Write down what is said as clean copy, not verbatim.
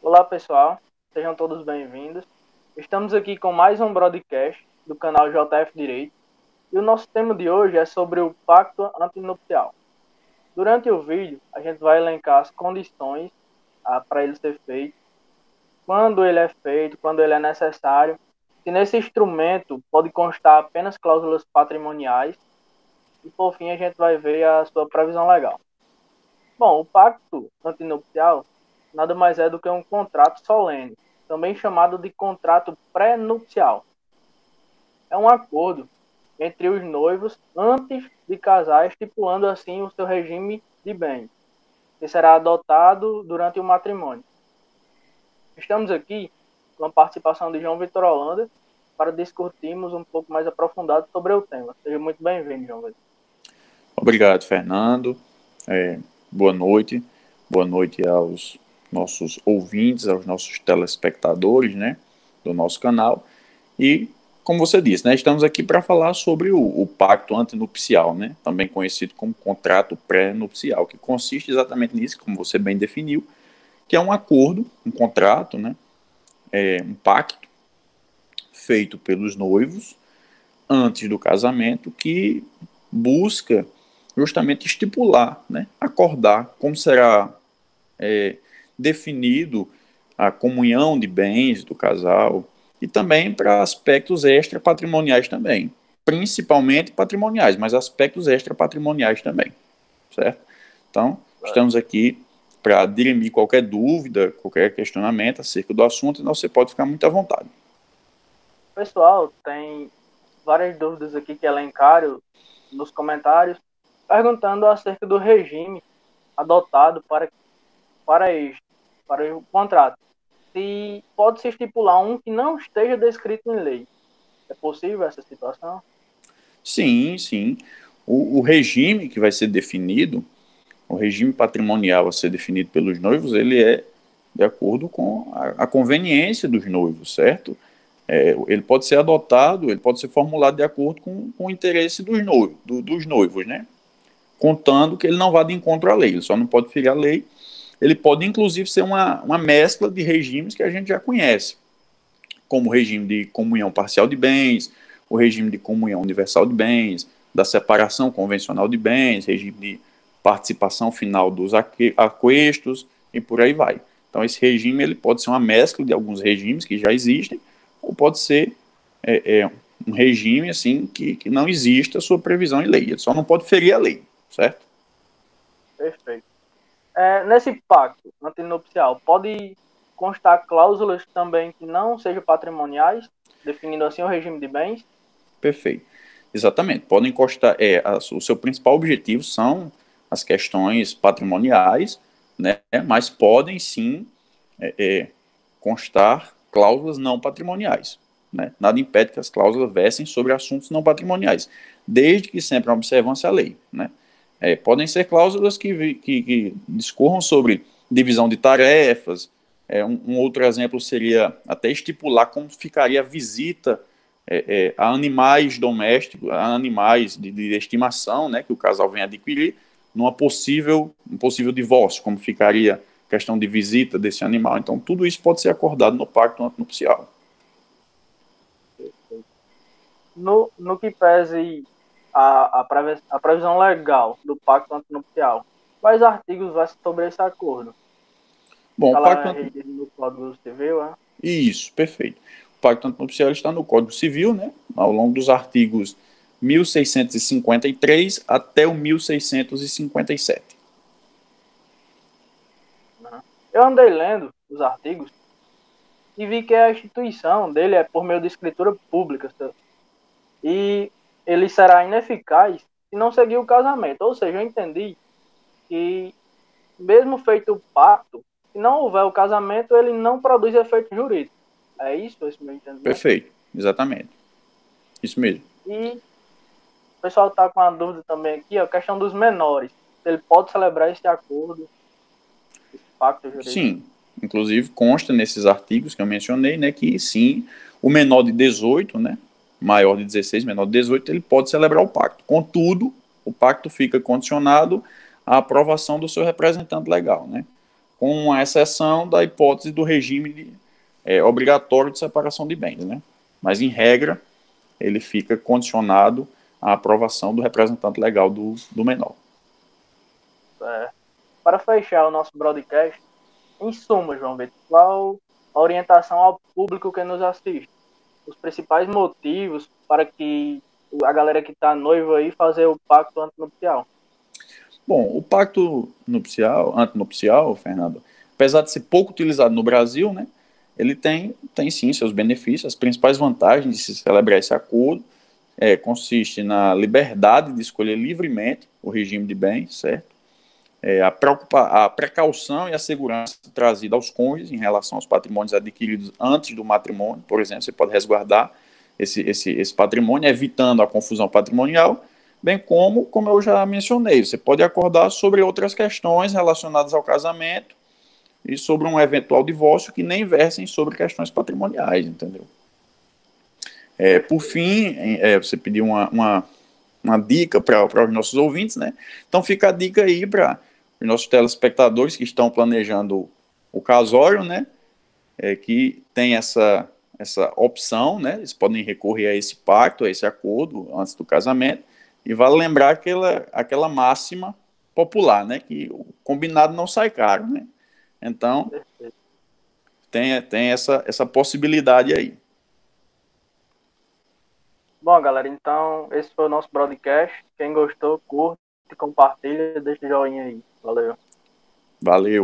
Olá pessoal, sejam todos bem-vindos. Estamos aqui com mais um broadcast do canal JF Direito e o nosso tema de hoje é sobre o pacto antinupcial. Durante o vídeo, a gente vai elencar as condições para ele ser feito, quando ele é feito, quando ele é necessário, se nesse instrumento pode constar apenas cláusulas patrimoniais e, por fim, a gente vai ver a sua previsão legal. Bom, o pacto antinupcial nada mais é do que um contrato solene, também chamado de contrato pré-nupcial. É um acordo entre os noivos antes de casar, estipulando assim o seu regime de bens, que será adotado durante o matrimônio. Estamos aqui com a participação de João Vitor Holanda para discutirmos um pouco mais aprofundado sobre o tema. Seja muito bem-vindo, João Vitor. Obrigado, Fernando. Boa noite. Boa noite aos nossos ouvintes, aos nossos telespectadores, né, do nosso canal. E, como você disse, né, estamos aqui para falar sobre o pacto antinupcial, né, também conhecido como contrato pré-nupcial, que consiste exatamente nisso, como você bem definiu, que é um acordo, um contrato, né, um pacto feito pelos noivos antes do casamento que busca justamente estipular, né, acordar como será definido a comunhão de bens do casal e também para aspectos extra-patrimoniais também, principalmente patrimoniais, mas aspectos extra-patrimoniais também, certo? Então, estamos aqui para dirimir qualquer dúvida, qualquer questionamento acerca do assunto, então você pode ficar muito à vontade. Pessoal, tem várias dúvidas aqui que elencaram nos comentários, perguntando acerca do regime adotado para o contrato. Se pode-se estipular um que não esteja descrito em lei. É possível essa situação? Sim, sim. O regime que vai ser definido, o regime patrimonial a ser definido pelos noivos, ele é de acordo com a conveniência dos noivos, certo? Ele pode ser adotado, ele pode ser formulado de acordo com o interesse dos noivos, né? Contando que ele não vá de encontro à lei, ele só não pode ferir a lei. Ele pode, inclusive, ser uma mescla de regimes que a gente já conhece, como o regime de comunhão parcial de bens, o regime de comunhão universal de bens, da separação convencional de bens, regime de participação final dos aquestos e por aí vai. Então, esse regime ele pode ser uma mescla de alguns regimes que já existem, ou pode ser um regime assim que não existe a sua previsão em lei. Ele só não pode ferir a lei, certo? Perfeito. Nesse pacto antinupcial, pode constar cláusulas também que não sejam patrimoniais, definindo assim o regime de bens? Perfeito. Exatamente. Podem constar, o seu principal objetivo são as questões patrimoniais, né, mas podem sim constar cláusulas não patrimoniais. Né? Nada impede que as cláusulas versem sobre assuntos não patrimoniais, desde que sempre a observância à lei. Né? Podem ser cláusulas que discorram sobre divisão de tarefas. Um outro exemplo seria até estipular como ficaria a visita a animais domésticos, a animais de estimação, né, que o casal vem adquirir, um possível divórcio, como ficaria a questão de visita desse animal. Então, tudo isso pode ser acordado no pacto antinupcial. No que pese a previsão legal do pacto antinupcial, quais artigos vai sobre esse acordo? Bom, o pacto regido no Código Civil, é? Isso, perfeito. O pacto antinupcial está no Código Civil, né, ao longo dos artigos 1653 até o 1657. Eu andei lendo os artigos e vi que a instituição dele é por meio de escritura pública, e ele será ineficaz se não seguir o casamento. Ou seja, eu entendi que, mesmo feito o pacto, se não houver o casamento, ele não produz efeito jurídico. É isso? Esse meu entendimento? Perfeito, exatamente. Isso mesmo. E o pessoal está com uma dúvida também aqui, a questão dos menores. Ele pode celebrar esse acordo, esse pacto jurídico? Sim, inclusive consta nesses artigos que eu mencionei, né, que sim, o menor de 18, né, maior de 16, menor de 18, ele pode celebrar o pacto. Contudo, o pacto fica condicionado à aprovação do seu representante legal, né. com a exceção da hipótese do regime obrigatório de separação de bens, né? Mas, em regra, ele fica condicionado à aprovação do representante legal do menor. Para fechar o nosso broadcast, em suma, João Vitor, qual a orientação ao público que nos assiste? Os principais motivos para que a galera que está noiva aí fazer o pacto antinupcial? Bom, o pacto antinupcial, Fernando, apesar de ser pouco utilizado no Brasil, né, ele tem sim seus benefícios. As principais vantagens de se celebrar esse acordo consiste na liberdade de escolher livremente o regime de bens, certo? A precaução e a segurança trazida aos cônjuges em relação aos patrimônios adquiridos antes do matrimônio. Por exemplo, você pode resguardar esse patrimônio, evitando a confusão patrimonial, bem como eu já mencionei, você pode acordar sobre outras questões relacionadas ao casamento e sobre um eventual divórcio que nem versem sobre questões patrimoniais, entendeu? Por fim, você pediu uma dica para os nossos ouvintes, né? Então fica a dica aí para os nossos telespectadores que estão planejando o casório, né? Que tem essa opção, né? Eles podem recorrer a esse pacto, a esse acordo antes do casamento. E vale lembrar aquela máxima popular, né? Que o combinado não sai caro, né? Então tem essa possibilidade aí. Bom, galera, então esse foi o nosso broadcast. Quem gostou, curte, compartilha, deixa o joinha aí. Valeu. Valeu.